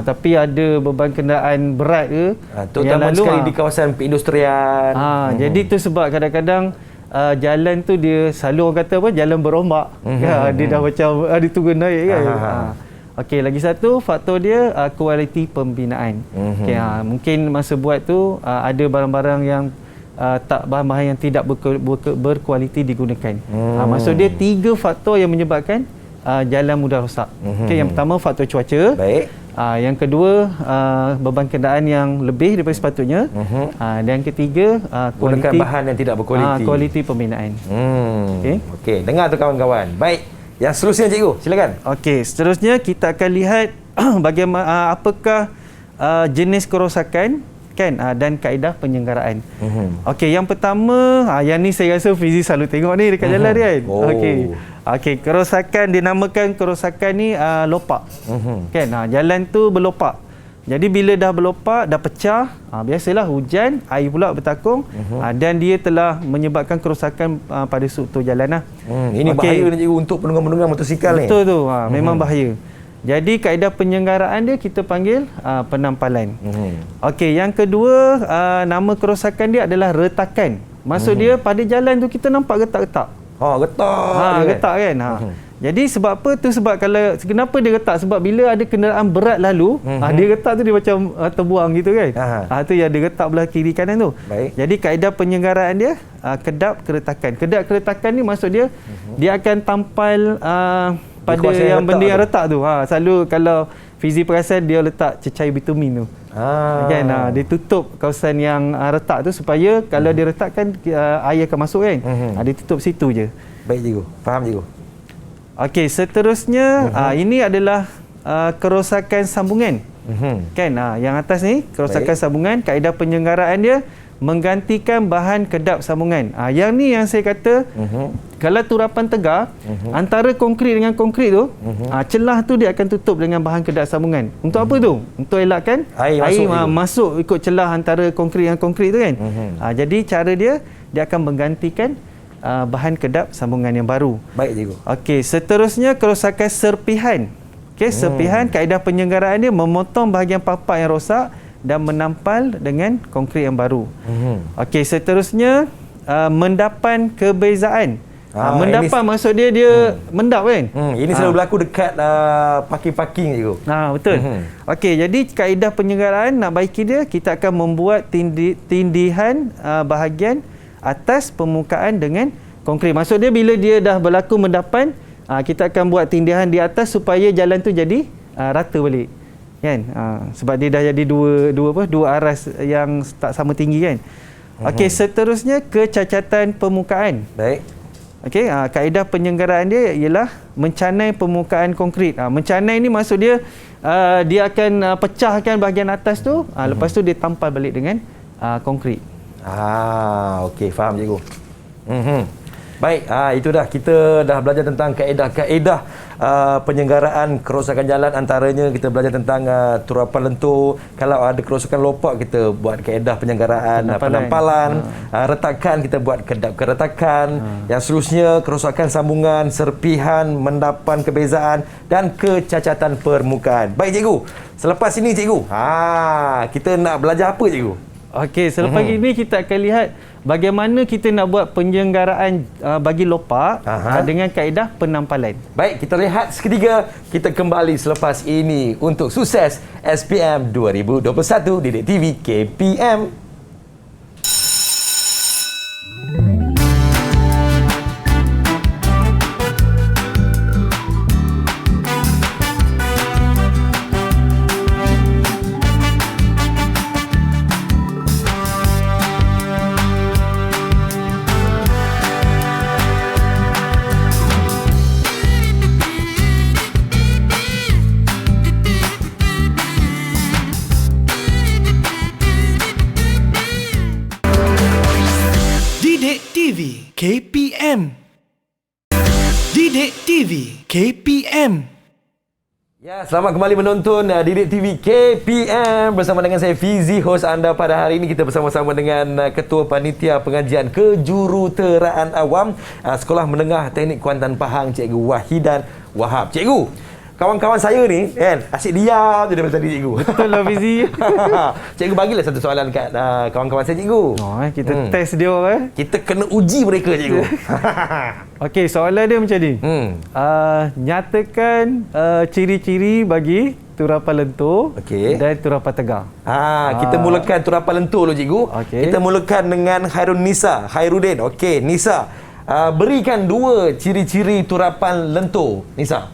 Tapi ada beban kenderaan berat ke yang terutama lalu sekali di kawasan perindustrian. Jadi tu sebab kadang-kadang jalan tu dia selalu orang kata apa, jalan berombak. Dia dah macam dia turun naik kan. Okey, lagi satu faktor dia kualiti pembinaan. Okey, mungkin masa buat tu ada barang-barang yang bahan-bahan yang tidak berkualiti digunakan. Maksud dia 3 faktor yang menyebabkan jalan mudah rosak. Okey, yang pertama faktor cuaca. Baik. Yang kedua beban kenderaan yang lebih daripada sepatutnya. Dan yang ketiga gunakan bahan yang tidak berkualiti. Kualiti pembinaan. Okey, dengar tu kawan-kawan. Baik. Yang seterusnya, cikgu, silakan. Okey, seterusnya kita akan lihat bagaimana apakah jenis kerosakan kan dan kaedah penyelenggaraan. Okey, yang pertama yang ni saya rasa Fizi selalu tengok ni dekat jalan dia kan. Okey, kerosakan dinamakan kerosakan ni lopak. Kan, jalan tu berlopak. Jadi bila dah berlopak, dah pecah, biasalah hujan, air pula bertakung, dan dia telah menyebabkan kerosakan pada struktur jalan lah. Ini bahaya ni, cikgu, untuk penunggang-penunggang motosikal ni. Betul tu, memang bahaya. Jadi kaedah penyelenggaraan dia kita panggil penampalan. Okey, yang kedua nama kerosakan dia adalah retakan. Maksud dia pada jalan tu kita nampak retak-retak. Retak kan. Jadi sebab apa tu? Sebab kalau kenapa dia retak? Sebab bila ada kenderaan berat lalu, dia retak tu dia macam terbuang gitu kan. Tu yang dia retak belah kiri kanan tu. Baik. Jadi kaedah penyelenggaraan dia kedap keretakan. Kedap keretakan ni maksud dia dia akan tampal pada yang benda yang retak tu. Selalu kalau Fizi perasan dia letak cecair bitumin tu. Kan, dia tutup kawasan yang retak tu supaya kalau dia retak kan air akan masuk kan. Dia tutup situ je. Baik, cikgu. Faham, cikgu. Okey, seterusnya ini adalah kerosakan sambungan. Kan, yang atas ni kerosakan sambungan, kaedah penyelenggaraan dia menggantikan bahan kedap sambungan. Yang ni yang saya kata kalau turapan tegar antara konkrit dengan konkrit tu, celah tu dia akan tutup dengan bahan kedap sambungan. Untuk apa tu? Untuk elakkan air masuk ikut celah antara konkrit dengan konkrit tu kan. Jadi cara dia akan menggantikan bahan kedap sambungan yang baru. Baik cikgu. Okey, seterusnya kerosakan serpihan. Okey, serpihan kaedah penyelenggaraan dia memotong bahagian papak yang rosak dan menampal dengan konkrit yang baru. Okey, seterusnya mendapan kebezaan. Mendapan maksud dia mendap kan? Ini selalu berlaku dekat parking-parking cikgu. Betul. Okey, jadi kaedah penyelenggaraan nak baiki dia, kita akan membuat tindihan bahagian atas permukaan dengan konkrit. Maksud dia bila dia dah berlaku mendapan, kita akan buat tindihan di atas supaya jalan tu jadi rata balik. Kan? Sebab dia dah jadi dua aras yang tak sama tinggi kan. Okey, seterusnya kecacatan permukaan. Baik. Okey, kaedah penyelenggaraan dia ialah mencanai permukaan konkrit. Mencanai ni maksud dia dia akan pecahkan bahagian atas tu, lepas tu dia tampal balik dengan konkrit. Okey, faham cikgu. Baik, itu dah kita dah belajar tentang kaedah-kaedah penyelenggaraan kerosakan jalan, antaranya kita belajar tentang turapan lentur. Kalau ada kerosakan lopak, kita buat kaedah penyelenggaraan penampalan, retakan kita buat kedap keretakan. Yang seterusnya kerosakan sambungan, serpihan, mendapan kebezaan dan kecacatan permukaan. Baik cikgu. Selepas ini cikgu, kita nak belajar apa cikgu? Okey, selepas ini kita akan lihat bagaimana kita nak buat penyelenggaraan bagi lopak dengan kaedah penampalan. Baik, kita lihat seketika. Kita kembali selepas ini untuk sukses SPM 2021 Didik TV KPM. KPM. Didik TV KPM. Ya, selamat kembali menonton Didik TV KPM bersama dengan saya Fizi, hos anda pada hari ini. Kita bersama-sama dengan Ketua Panitia Pengajian Kejuruteraan Awam Sekolah Menengah Teknik Kuantan Pahang, Cikgu Wahidan Wahab. Cikgu, kawan-kawan saya ni kan asyik diam je daripada tadi cikgu. Betul lah Fizi. Cikgu bagilah satu soalan kat kawan-kawan saya cikgu. Kita test dia Kita kena uji mereka cikgu. Okey, soalan dia macam ni. Nyatakan ciri-ciri bagi turapan lentur dan turapan tegar. Kita mulakan turapan lentur dulu cikgu. Kita mulakan dengan Hairudin. Okey, Nisa. Berikan dua ciri-ciri turapan lentur, Nisa.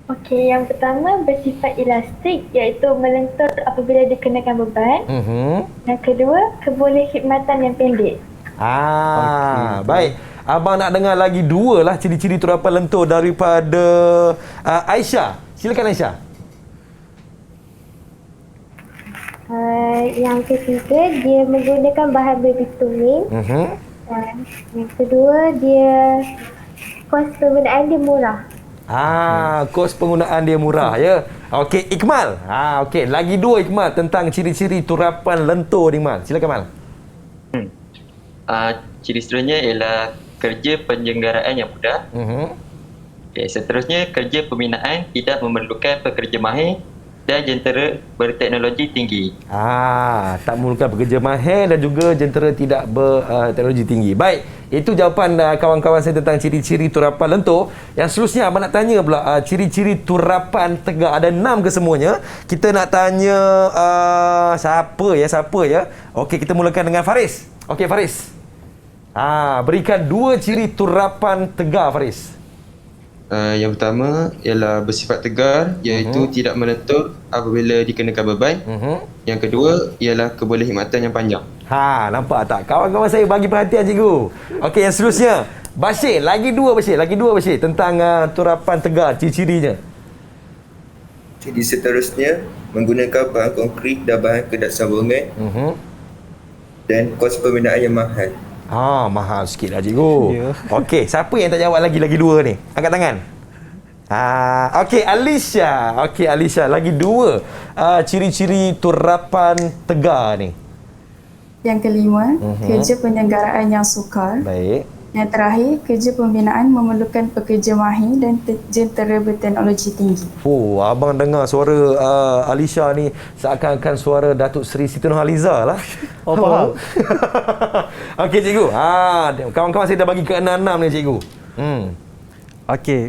Okey, yang pertama bersifat elastik, iaitu melentur apabila dikenakan beban. Yang kedua, kebolehkhidmatan yang pendek. Baik. Abang nak dengar lagi dua lah ciri-ciri turapan lentur daripada Aisyah. Silakan Aisyah. Yang ketiga, dia menggunakan bahan berbitumin. Dan yang kedua, dia kos penggunaan dia murah. Kos penggunaan dia murah ya. Okey, Ikmal. Okey, lagi dua Ikmal tentang ciri-ciri turapan lentur Ikmal. Silakan Mal. Ciri seterusnya ialah kerja penyelenggaraan yang mudah. Okay, seterusnya kerja pembinaan tidak memerlukan pekerja mahir dan jentera berteknologi tinggi. Tak memerlukan pekerja mahir dan juga jentera tidak berteknologi tinggi. Baik, itu jawapan kawan-kawan saya tentang ciri-ciri turapan lentur. Yang seterusnya abang nak tanya pula ciri-ciri turapan tegak. Ada 6 ke semuanya. Kita nak tanya siapa ya? Okey, kita mulakan dengan Faris. Okey, Faris. Berikan dua ciri turapan tegar, Faris. Yang pertama ialah bersifat tegar, iaitu tidak melentur apabila dikenakan beban. Yang kedua ialah kebolehkhidmatan yang panjang. Nampak tak? Kawan-kawan saya bagi perhatian cikgu. Okey, yang seterusnya Bashir, lagi dua Bashir tentang turapan tegar, ciri-cirinya. Jadi seterusnya menggunakan bahan konkrit dan bahan kedap sambungan. Dan kos pembinaan yang mahal. Mahal sikit lah cikgu. Okey, siapa yang tak jawab lagi dua ni? Angkat tangan. Okey, Alicia. Lagi dua ciri-ciri turapan tegar ni. Yang kelima, kerja penyelenggaraan yang sukar. Baik. Yang terakhir, kerja pembinaan memerlukan pekerja mahir dan jentera berteknologi tinggi. Oh, abang dengar suara Alisha ni seakan-akan suara Datuk Seri Siti Nurhaliza lah. Oh, faham. Okey cikgu. Kawan-kawan saya dah bagi ke 6-6 ni cikgu. Okey.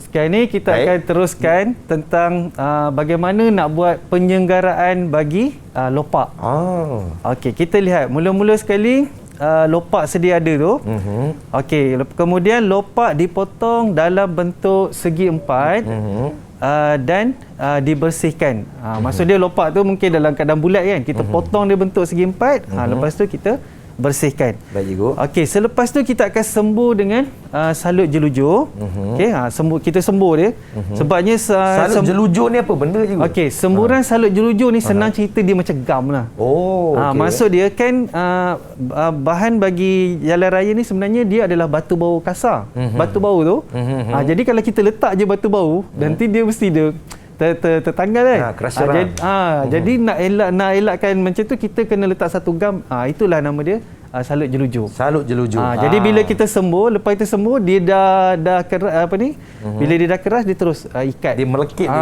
Sekarang ni kita Baik. akan teruskan tentang bagaimana nak buat penyelenggaraan bagi lopak. Okey, kita lihat mula-mula sekali lopak sedia ada tu. Okey, kemudian lopak dipotong dalam bentuk segi empat dan dibersihkan. Maksud dia lopak tu mungkin dalam keadaan bulat kan. Kita potong dia bentuk segi empat, lepas tu kita bersihkan. Baik cikgu. Okey, selepas tu kita akan sembur dengan salut jelujur. Okey, kita sembur dia. Sebabnya Salut jelujur ni apa benda cikgu? Okey, semburan salut jelujur ni senang cerita dia macam gam lah. Oh, okey. Maksud dia kan bahan bagi jalan raya ni sebenarnya dia adalah batu bau kasar. Batu bau tu. Jadi kalau kita letak je batu bau, nanti dia mesti dia tertanggal kan. Jadi nak elakkan macam tu kita kena letak satu gam. Itulah nama dia salut jelujur. Salut jelujur. Jadi bila kita sembur, lepas kita sembur dia dah keras bila dia dah keras dia terus ikat. Dia melekit tu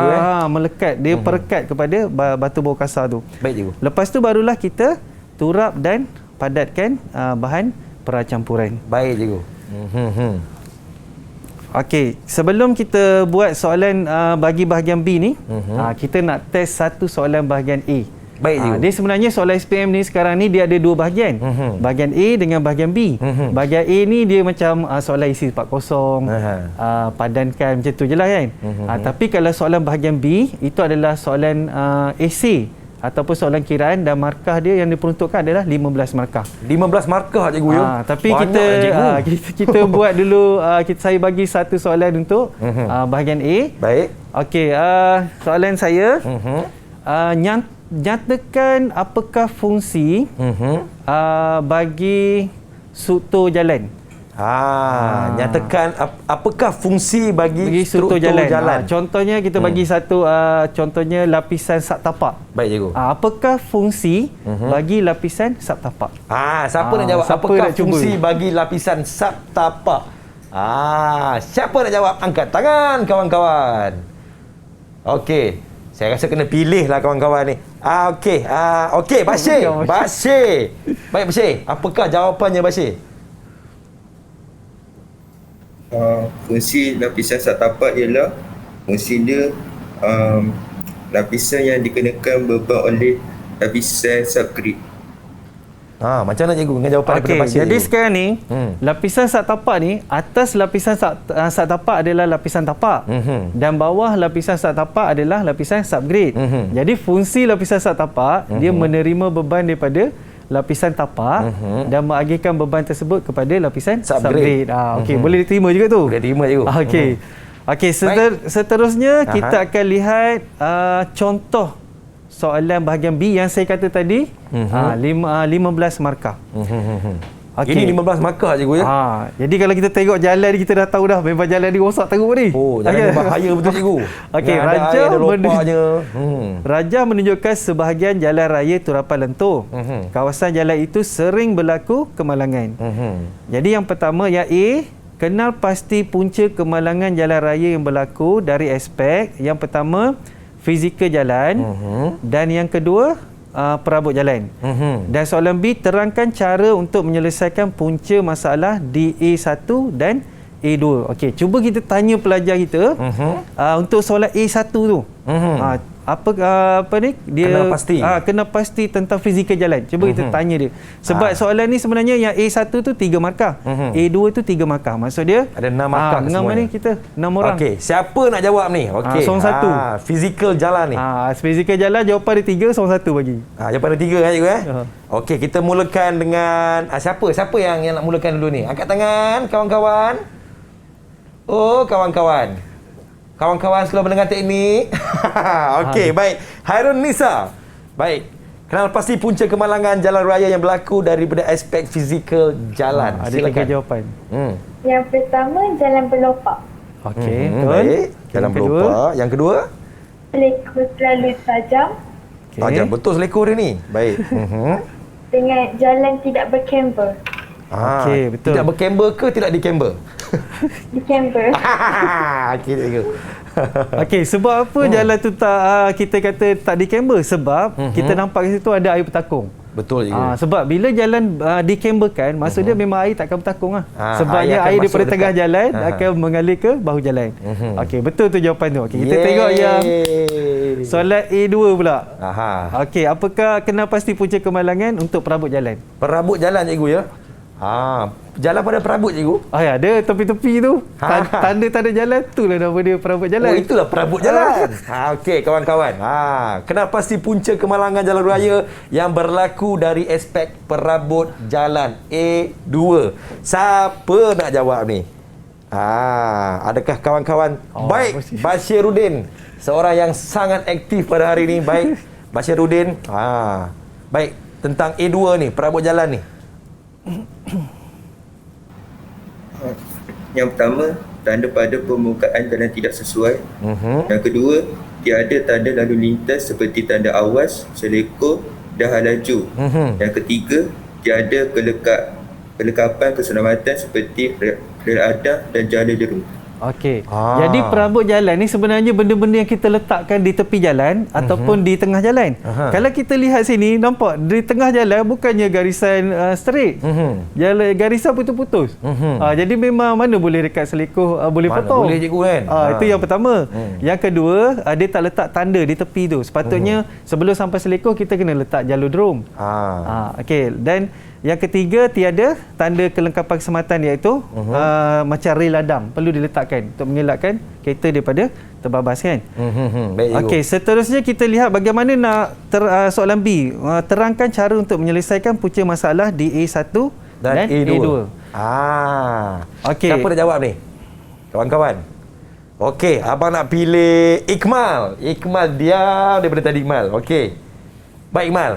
melekat. Dia perekat kepada batu bau kasar tu. Baik cikgu. Lepas tu barulah kita turap dan padatkan bahan percampuran. Baik cikgu. Okey, sebelum kita buat soalan bagi bahagian B ni, kita nak test satu soalan bahagian A. Baik cikgu. Dia sebenarnya soalan SPM ni sekarang ni dia ada dua bahagian. Bahagian A dengan bahagian B. Bahagian A ni dia macam soalan isi 40, padankan macam tu je lah kan. Tapi kalau soalan bahagian B, itu adalah soalan esei ataupun soalan kiraan dan markah dia yang diperuntukkan adalah 15 markah. 15 markah cikgu ya. Tapi banyak kita buat dulu saya bagi satu soalan untuk bahagian A. Baik. Okey, soalan saya nyatakan apakah fungsi bagi struktur jalan. Nyatakan apakah fungsi bagi struktur jalan. Contohnya kita bagi satu contohnya lapisan sak tapak. Baik cikgu. Apakah fungsi bagi lapisan sak tapak? Siapa nak jawab apakah fungsi bagi lapisan sak tapak? Siapa nak jawab? Angkat tangan kawan-kawan. Okey. Saya rasa kena pilih lah kawan-kawan ni. Okey. Okey, Bashir. Bashir. Baik Bashir. Apakah jawapannya Bashir? Fungsi lapisan sak tapak ialah fungsi dia lapisan yang dikenakan beban oleh lapisan subgrid. Macam mana cikgu dengan jawapan daripada Bashir? Jadi sekarang ni lapisan sak tapak ni, atas lapisan sak tapak adalah lapisan tapak dan bawah lapisan sak tapak adalah lapisan subgrid. Jadi fungsi lapisan sak tapak dia menerima beban daripada lapisan tapak dan mengagikan beban tersebut kepada lapisan subgrid. Okey, boleh diterima juga tu. Boleh terima cikgu. Okey, seterusnya kita akan lihat contoh soalan bahagian B yang saya kata tadi. 15 markah. Ini 15 markah cikgu ya. Jadi kalau kita tengok jalan ni kita dah tahu dah memang jalan ni rosak teruk ni. Jalan ni bahaya betul cikgu. Okey, Raja menunjukkan sebahagian jalan raya turapan lentur. Kawasan jalan itu sering berlaku kemalangan. Jadi yang pertama yang A, kenal pasti punca kemalangan jalan raya yang berlaku dari aspek yang pertama fizikal jalan dan yang kedua perabot jalan. Dan soalan B, terangkan cara untuk menyelesaikan punca masalah di A1 dan A2. Okey, cuba kita tanya pelajar kita untuk soalan A1 tu. Apa ni dia kena pasti tentang fizikal jalan. Cuba kita tanya dia. Sebab soalan ni sebenarnya yang A1 tu 3 markah, A2 tu 3 markah. Maksud dia ada 6 markah semua ni kita 6 orang. Okey, siapa nak jawab ni? Okey. Soalan 1. Fizikal jalan ni. Fizikal jalan jawapan dia 3, soalan 1 bagi. Jawapan dia 3 kan cikgu Okey, kita mulakan dengan siapa yang nak mulakan dulu ni? Angkat tangan kawan-kawan. Oh, kawan-kawan. Kawan-kawan sekolah menengah teknik. Okey, baik. Hairun Nisa. Baik. Kenal pasti punca kemalangan jalan raya yang berlaku daripada aspek fizikal jalan. Ada 3 jawapan. Yang pertama, jalan berlopak. Okey, baik. Jalan berlopak. Yang kedua? Selekor terlalu tajam. Tajam betul selekor dia ni. Baik. Dengan jalan tidak berkamber. Okey, betul. Tidak berkamber ke tidak dikamber? Di Canberra. Okey, cikgu. Okey, sebab apa jalan tu tak kita kata tak dikamber? Sebab kita nampak kat situ ada air bertakung. Betul, cikgu. Sebab bila jalan dikamberkan, maksudnya memang air takkan bertakung lah. air Sebabnya akan air masuk daripada tengah dekat. jalan akan mengalir ke bahu jalan. Okey, betul tu jawapan tu. Okey, kita tengok yang soalan A2 pula. Okey, apakah kena pasti punca kemalangan untuk perabot jalan? Perabot jalan, cikgu ya. Jalan pada perabot, cikgu. Ya, ada tepi-tepi tu. Tanda-tanda jalan tu lah nama dia perabot jalan. Oh, itulah perabot jalan. Okey, kawan-kawan. Kena pasti punca kemalangan jalan raya yang berlaku dari aspek perabot jalan. A2. Siapa nak jawab ni? Adakah kawan-kawan? Baik, Bashiruddin. Seorang yang sangat aktif pada hari ini. Baik, Bashiruddin. Baik, tentang A2 ni, perabot jalan ni. Yang pertama, tanda pada permukaan jalan tidak sesuai. Yang kedua, tiada tanda lalu lintas seperti tanda awas, selekor dan hal laju. Yang ketiga, tiada kelekapan keselamatan seperti rel adah dan jala deru. Okey. Jadi perabot jalan ni sebenarnya benda-benda yang kita letakkan di tepi jalan ataupun di tengah jalan. Kalau kita lihat sini, nampak di tengah jalan bukannya garisan straight. Jalan garisan putus-putus. Jadi memang mana boleh dekat selikuh boleh Mana potong. boleh, cikgu, kan? Itu yang pertama. Yang kedua, dia tak letak tanda di tepi tu. Sepatutnya sebelum sampai selikuh kita kena letak jalur drum. Okey, dan yang ketiga, tiada tanda kelengkapan keselamatan iaitu macam rel ladang perlu diletakkan untuk mengelakkan kereta daripada terbabas kan. Baik, cikgu. Okey, seterusnya kita lihat bagaimana nak soalan B. Terangkan cara untuk menyelesaikan punca masalah di A1 dan A2. Okey. Siapa nak jawab ni? Kawan-kawan. Okey, abang nak pilih Ikmal. Ikmal diam daripada tadi, Ikmal. Okey. Baik, Ikmal.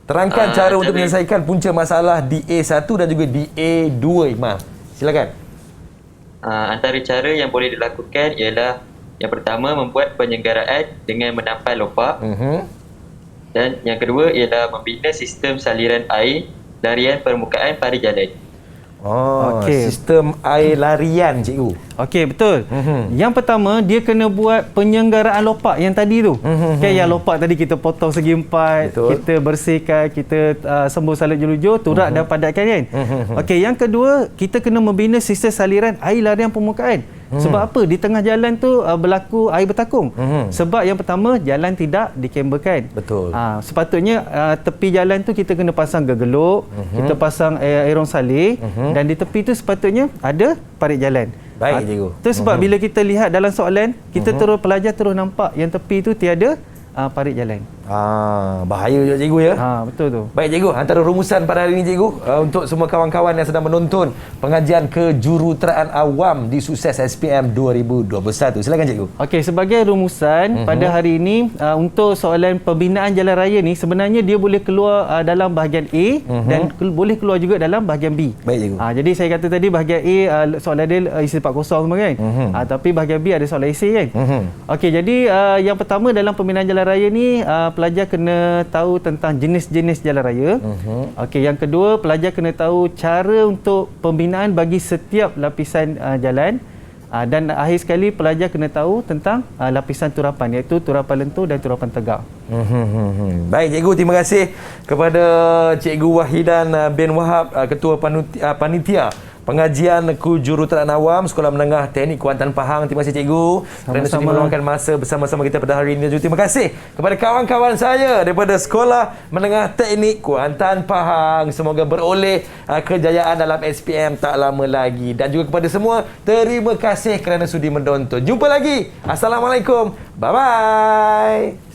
Terangkan cara untuk menyelesaikan punca masalah di A1 dan juga di A2, Ikmal. Silakan. Antara cara yang boleh dilakukan ialah yang pertama membuat penyelenggaraan dengan menampal lopak. Dan yang kedua ialah membina sistem saliran air larian permukaan pada jalan. Sistem air larian, cikgu. Okey, betul. Yang pertama, dia kena buat penyelenggaraan lopak yang tadi tu. Yang lopak tadi kita potong segi empat, kita bersihkan, kita sembur salur jelujur, turak dan padatkan kan. Okey, yang kedua, kita kena membina sistem saliran air larian permukaan. Sebab apa? Di tengah jalan tu berlaku air bertakung. Sebab yang pertama, jalan tidak dikamberkan. Betul. Sepatutnya tepi jalan tu kita kena pasang gegeluk, kita pasang aeron salih, dan di tepi tu sepatutnya ada parit jalan. Baik, cikgu. Itu sebab bila kita lihat dalam soalan, kita pelajar terus nampak yang tepi tu tiada parit jalan. Bahaya juga, cikgu ya. Betul tu. Baik, cikgu, antara rumusan pada hari ini, cikgu, untuk semua kawan-kawan yang sedang menonton pengajian kejuruteraan awam di Sukses SPM 2021. Silakan, cikgu. Okey, sebagai rumusan pada hari ini untuk soalan pembinaan jalan raya ni sebenarnya dia boleh keluar dalam bahagian A dan boleh keluar juga dalam bahagian B. Baik, cikgu. Jadi saya kata tadi bahagian A soalan dia isi 40 semua kan. Tapi bahagian B ada soalan esei kan. Okey, jadi yang pertama dalam pembinaan jalan raya ni pelajar kena tahu tentang jenis-jenis jalan raya. Okey, yang kedua pelajar kena tahu cara untuk pembinaan bagi setiap lapisan jalan. Dan akhir sekali pelajar kena tahu tentang lapisan turapan iaitu turapan lentur dan turapan tegak. Baik, cikgu, terima kasih kepada Cikgu Wahidan bin Wahab, Ketua Panitia Pengajian Kejuruteraan Awam Sekolah Menengah Teknik Kuantan Pahang. Terima kasih, cikgu, kerana sudi meluangkan masa bersama-sama kita pada hari ini. Dan juga terima kasih kepada kawan-kawan saya daripada Sekolah Menengah Teknik Kuantan Pahang. Semoga beroleh kejayaan dalam SPM tak lama lagi. Dan juga kepada semua, terima kasih kerana sudi menonton. Jumpa lagi. Assalamualaikum. Bye-bye.